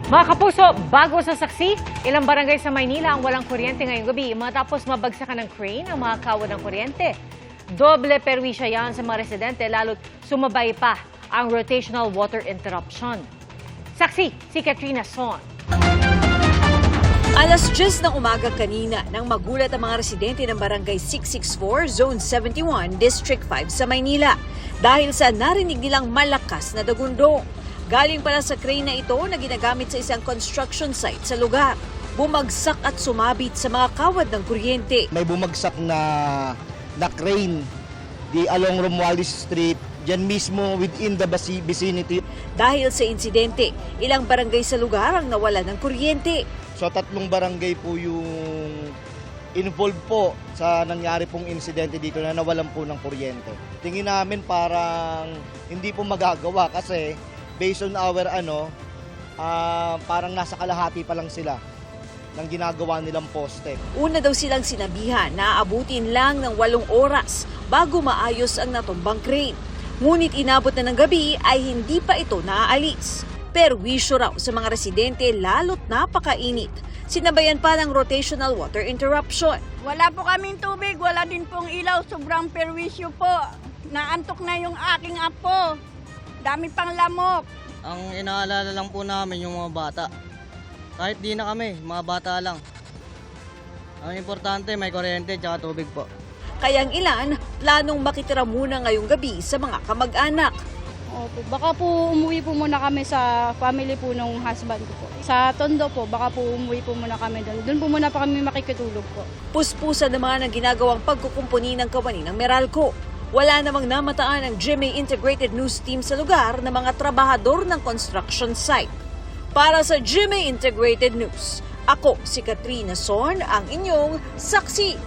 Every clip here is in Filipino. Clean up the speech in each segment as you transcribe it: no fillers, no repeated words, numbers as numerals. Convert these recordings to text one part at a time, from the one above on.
Mga kapuso, bago sa saksi, ilang barangay sa Maynila ang walang kuryente ngayong gabi matapos mabagsakan ng crane ang mga kawad ng kuryente. Doble perwisya yan sa mga residente lalo't sumabay pa ang rotational water interruption. Saksi, si Katrina Son. Alas 10 ng umaga kanina nang magulat ang mga residente ng Barangay 664, Zone 71, District 5 sa Maynila dahil sa narinig nilang malakas na dagundong. Galing pala sa crane na ito na ginagamit sa isang construction site sa lugar. Bumagsak at sumabit sa mga kawad ng kuryente. May bumagsak na crane along Romualdez Street, dyan mismo within the vicinity. Dahil sa insidente, ilang barangay sa lugar ang nawala ng kuryente. So 3 barangay po yung involved po sa nangyari pong insidente dito na nawalan po ng kuryente. Tingin namin parang hindi po magagawa kasi based on our parang nasa kalahati pa lang sila ng ginagawa nilang poste. Una daw silang sinabihan na aabutin lang ng 8 oras bago maayos ang natumbang crane. Ngunit inabot na ng gabi ay hindi pa ito naaalis. Perwisyo raw sa mga residente lalo't napakainit. Sinabayan pa ng rotational water interruption. Wala po kaming tubig, wala din pong ilaw, sobrang perwisyo po. Naantok na yung aking apo. Dami pang lamok. Ang inaalala lang po namin yung mga bata. Kahit di na kami, mga bata lang. Ang importante may kuryente at tubig po. Kayang ilan, planong makitira muna ngayong gabi sa mga kamag-anak. Opo, baka po umuwi po muna kami sa family po ng husband ko po. Sa Tondo po, baka po umuwi po muna kami doon. Doon po muna pa kami makikitulog po. Puspusan naman ang ginagawang pagkukumpuni ng kawani ng Meralco. Wala namang namataan ang GMA Integrated News Team sa lugar ng mga trabahador ng construction site. Para sa GMA Integrated News, ako si Katrina Son, ang inyong saksi.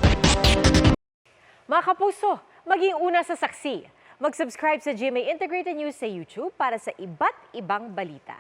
Mga kapuso, maging una sa saksi. Mag-subscribe sa GMA Integrated News sa YouTube para sa iba't ibang balita.